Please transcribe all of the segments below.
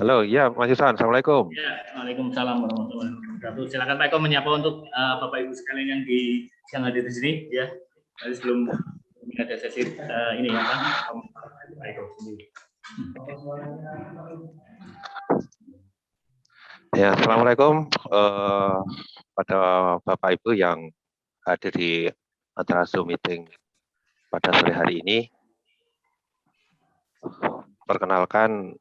Halo, ya Mas Yusan, Assalamualaikum. Ya, Waalaikumsalam warahmatullahi wabarakatuh. Silakan Pak Eko menyapa untuk Bapak Ibu sekalian yang hadir di sini ya. Tadi sebelum ada sesi ini ya Pak Eko sendiri. Ya, Assalamualaikum pada Bapak Ibu yang hadir di acara Zoom meeting pada sore hari ini. Perkenalkan,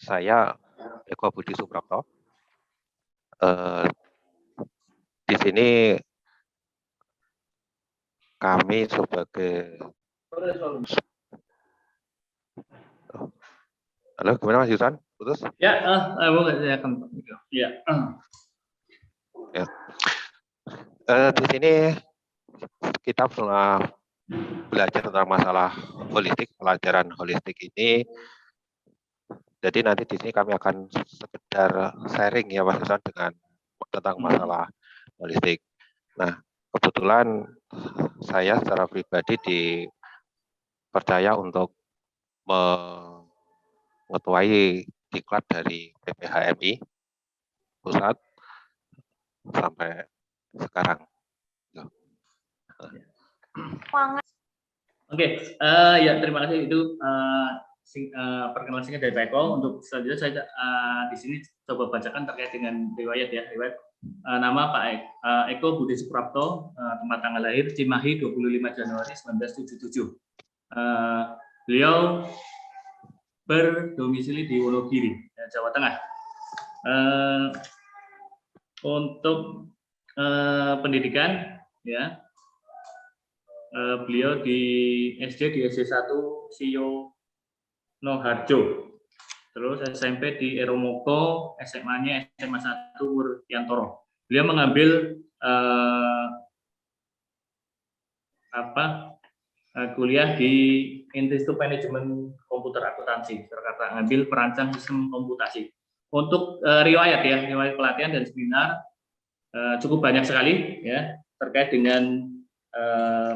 saya Eko Budi Suprapto. Di sini kami sebagai Halo, gimana Mas Yusan? Putus? Ya, saya akan ya. Ya. Di sini kita pernah belajar tentang masalah holistik, pelajaran holistik ini. Jadi nanti di sini kami akan sekedar sharing ya Mas Yusan tentang masalah holistik. Nah, kebetulan saya secara pribadi dipercaya untuk mengetuai diklat dari PPHMI pusat sampai sekarang. Oke, ya terima kasih itu perkenalan singkat dari Pak Eko. Untuk selanjutnya saya di sini coba bacakan terkait dengan riwayat ya, nama Pak Eko Budi Suprapto, tempat tanggal lahir Cimahi 25 Januari 1977. Beliau berdomisili di Wonogiri, Jawa Tengah. Untuk pendidikan ya, beliau di SD 1 Siyo Noharjo, terus SMP di Eromoko, SMA-nya SMA 1 Wuryantoro. Beliau mengambil kuliah di Institut Manajemen Komputer Akuntansi Jakarta, ngambil perancang sistem komputasi. Untuk riwayat pelatihan dan seminar cukup banyak sekali ya, terkait dengan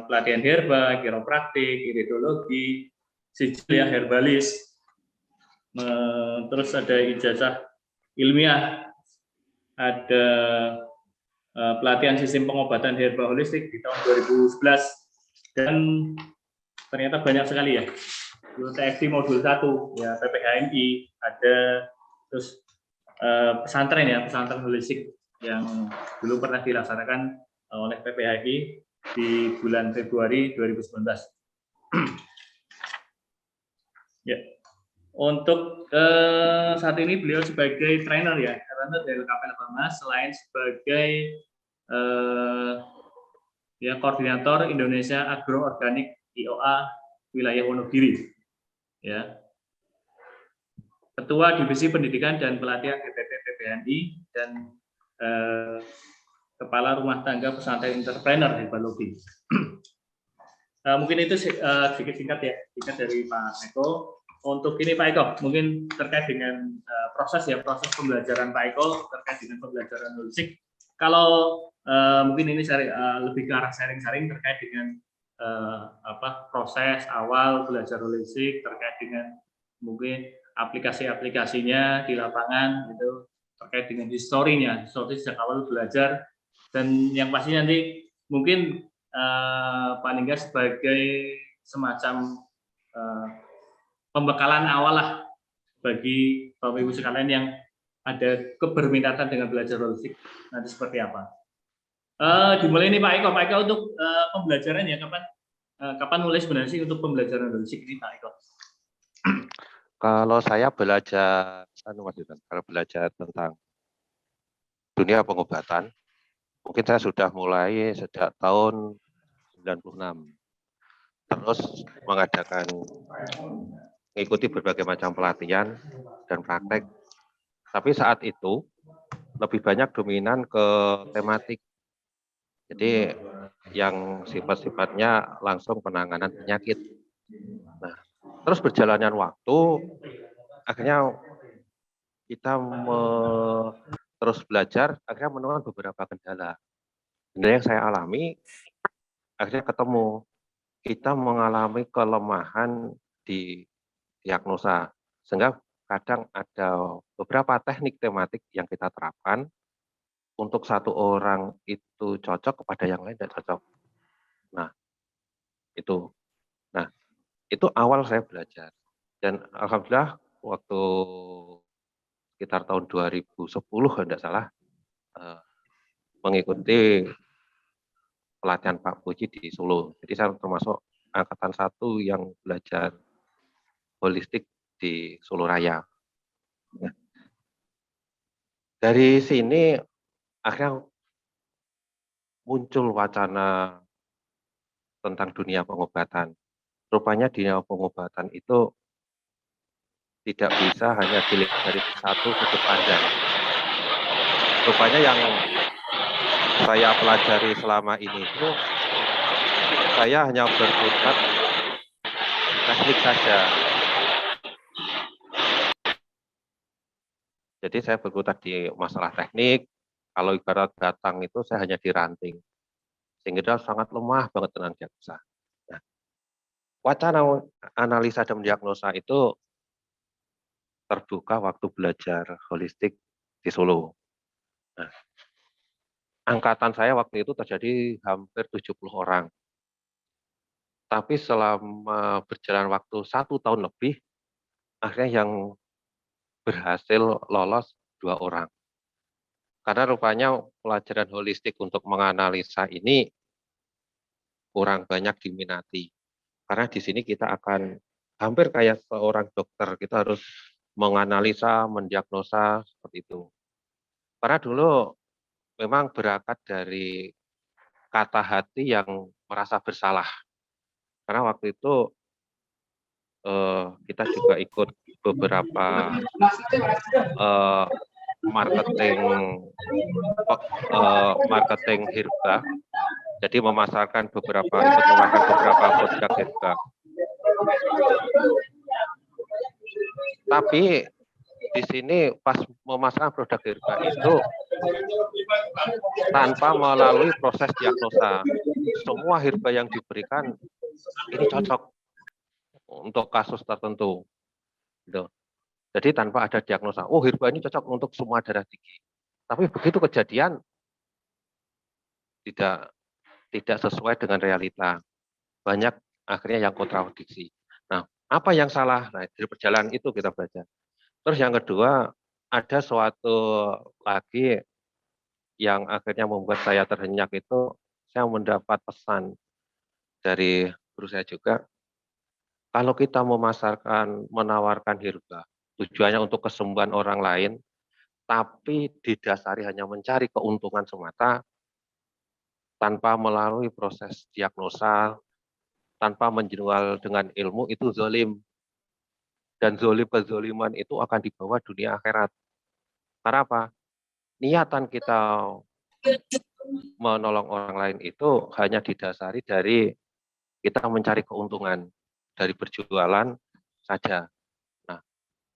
pelatihan herba, kiropraktik, iridologi, sijil ya, herbalis, terus ada ijazah ilmiah, ada pelatihan sistem pengobatan herba holistik di tahun 2011, dan ternyata banyak sekali ya, TFT modul 1 ya, PPHMI ada, terus pesantren ya, pesantren holistik yang dulu pernah dilaksanakan oleh PPHMI di bulan Februari 2019. Ya. Untuk saat ini beliau sebagai trainer ya, trainer dari KPL Farmas, selain sebagai ya koordinator Indonesia Agroorganik IOA wilayah Wonogiri. Ya. Ketua Divisi Pendidikan dan Pelatihan DPP PPNI dan Kepala Rumah Tangga Pesantren Entrepreneur Herbalogi. Mungkin itu sedikit singkat ya, singkat dari Pak Eko. Untuk ini Pak Eko, mungkin terkait dengan proses pembelajaran Pak Eko terkait dengan pembelajaran holistik. Kalau mungkin ini lebih ke arah sharing-sharing terkait dengan proses awal belajar holistik, terkait dengan mungkin aplikasi-aplikasinya di lapangan, gitu, terkait dengan historinya, sejak awal belajar, dan yang pasti nanti mungkin Pak Ningga sebagai semacam pembekalan awal lah bagi Bapak Ibu sekalian yang ada keberminatan dengan belajar holistik nanti seperti apa. Dimulai ini Pak Eko untuk pembelajaran ya, kapan mulai sebenarnya sih untuk pembelajaran holistik ini Pak Eko? Kalau saya belajar tentang dunia pengobatan, mungkin saya sudah mulai sejak tahun 96. Terus mengikuti berbagai macam pelatihan dan praktek. Tapi saat itu lebih banyak dominan ke tematik. Jadi yang sifat-sifatnya langsung penanganan penyakit. Nah, terus berjalannya waktu, akhirnya kita terus belajar, akhirnya menemukan beberapa kendala. Kendala yang saya alami, akhirnya ketemu kita mengalami kelemahan di diagnosa, sehingga kadang ada beberapa teknik tematik yang kita terapkan untuk satu orang itu cocok, kepada yang lain tidak cocok. Nah, itu. Nah, itu awal saya belajar. Dan alhamdulillah waktu sekitar tahun 2010 kalau tidak salah, mengikuti pelatihan Pak Puji di Solo. Jadi saya termasuk angkatan 1 yang belajar holistik di Solo Raya. Nah, dari sini akhirnya muncul wacana tentang dunia pengobatan. Rupanya dunia pengobatan itu tidak bisa hanya dilihat dari satu sudut pandang. Rupanya yang saya pelajari selama ini itu, saya hanya berkutat teknik saja. Jadi saya berkutat di masalah teknik. Kalau ibarat batang itu saya hanya diranting, sehingga sangat lemah banget dengan diagnosa. Nah, wacana analisa dan diagnosa itu terbuka waktu belajar holistik di Solo. Nah, angkatan saya waktu itu terjadi hampir 70 orang. Tapi selama berjalan waktu 1 tahun lebih, akhirnya yang berhasil lolos 2 orang. Karena rupanya pelajaran holistik untuk menganalisa ini kurang banyak diminati. Karena di sini kita akan hampir kayak seorang dokter, kita harus menganalisa, mendiagnosa seperti itu. Karena dulu memang berangkat dari kata hati yang merasa bersalah. Karena waktu itu kita juga ikut beberapa marketing herba, jadi memasarkan beberapa produk herba. Tapi di sini pas memasarkan produk herba itu tanpa melalui proses diagnosa. Semua herba yang diberikan ini cocok untuk kasus tertentu. Gitu. Jadi tanpa ada diagnosa, oh herba ini cocok untuk semua darah tinggi. Tapi begitu kejadian tidak sesuai dengan realita. Banyak akhirnya yang kontradiksi. Nah, apa yang salah? Nah, dari perjalanan itu kita baca. Terus yang kedua, ada suatu lagi yang akhirnya membuat saya terhenyak itu, saya mendapat pesan dari guru saya juga, kalau kita menawarkan herba, tujuannya untuk kesembuhan orang lain, tapi didasari hanya mencari keuntungan semata, tanpa melalui proses diagnosa, tanpa menjual dengan ilmu, itu zalim. Dan kezaliman itu akan dibawa dunia akhirat. Karena apa? Niatan kita menolong orang lain itu hanya didasari dari kita mencari keuntungan dari berjualan saja. Nah,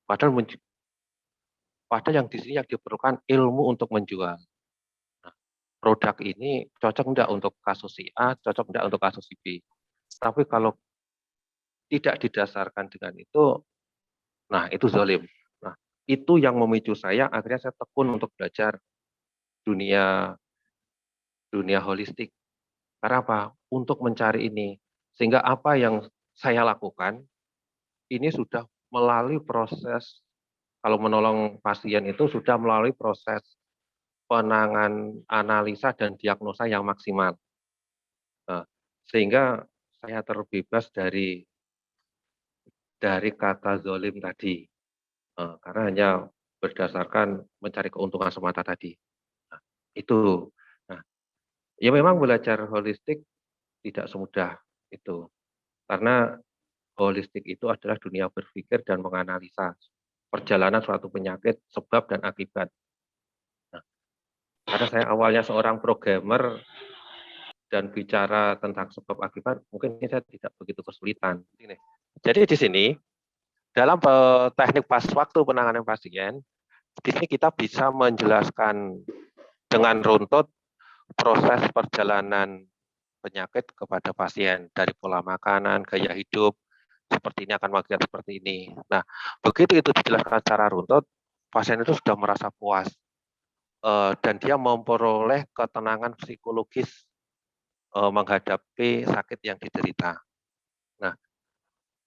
padahal yang di sini yang diperlukan ilmu untuk menjual. Nah, produk ini cocok enggak untuk kasus si A, cocok enggak untuk kasus si B. Tapi kalau tidak didasarkan dengan itu, nah itu zalim. Nah, itu yang memicu saya, akhirnya saya tekun untuk belajar dunia holistik. Karena apa? Untuk mencari ini. Sehingga apa yang saya lakukan, ini sudah melalui proses, kalau menolong pasien itu sudah melalui proses penanganan, analisa, dan diagnosa yang maksimal. Nah, sehingga saya terbebas dari kata zalim tadi. Karena hanya berdasarkan mencari keuntungan semata tadi. Nah, itu. Nah, ya memang belajar holistik tidak semudah itu. Karena holistik itu adalah dunia berpikir dan menganalisa perjalanan suatu penyakit, sebab dan akibat. Nah, karena saya awalnya seorang programmer dan bicara tentang sebab akibat, mungkin saya tidak begitu kesulitan. Jadi di sini, dalam teknik waktu penanganan pasien, di sini kita bisa menjelaskan dengan runtut proses perjalanan penyakit kepada pasien, dari pola makanan, gaya hidup, seperti ini akan mengakibatkan seperti ini. Nah, begitu itu dijelaskan secara runtut, pasien itu sudah merasa puas dan dia memperoleh ketenangan psikologis menghadapi sakit yang diderita. Nah,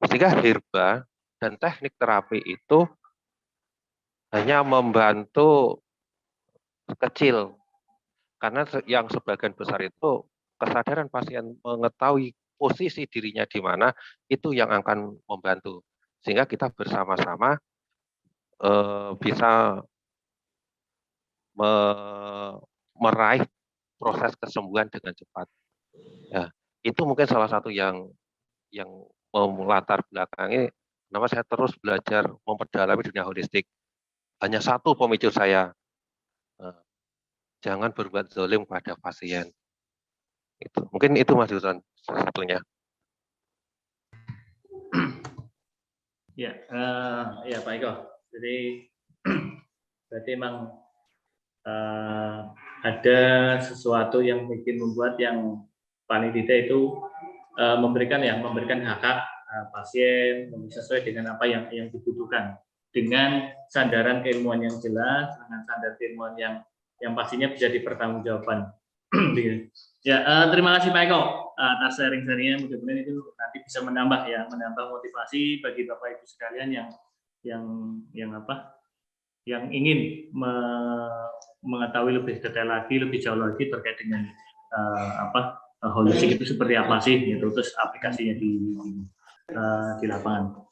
sehingga herba dan teknik terapi itu hanya membantu kecil, karena yang sebagian besar itu kesadaran pasien mengetahui posisi dirinya di mana, itu yang akan membantu. Sehingga kita bersama-sama bisa meraih proses kesembuhan dengan cepat. Ya, itu mungkin salah satu yang melatar belakangi kenapa saya terus belajar memperdalami dunia holistik. Hanya satu pemicu saya, jangan berbuat zalim pada pasien. Itu mungkin itu Mas Dusan satunya. Ya Pak Eko. Jadi berarti memang ada sesuatu yang bikin membuat yang panitia itu memberikan hak-hak pasien sesuai dengan apa yang dibutuhkan, dengan sandaran keilmuan yang jelas, dengan standar keilmuan yang pastinya bisa dipertanggungjawabkan. Ya, terima kasih Pak Eko atas sharing-sharingnya. Mudah-mudahan itu nanti bisa menambah motivasi bagi Bapak Ibu sekalian yang ingin mengetahui lebih detail lagi, lebih jauh lagi terkait dengan holistik itu seperti apa sih, gitu, terus aplikasinya di lapangan.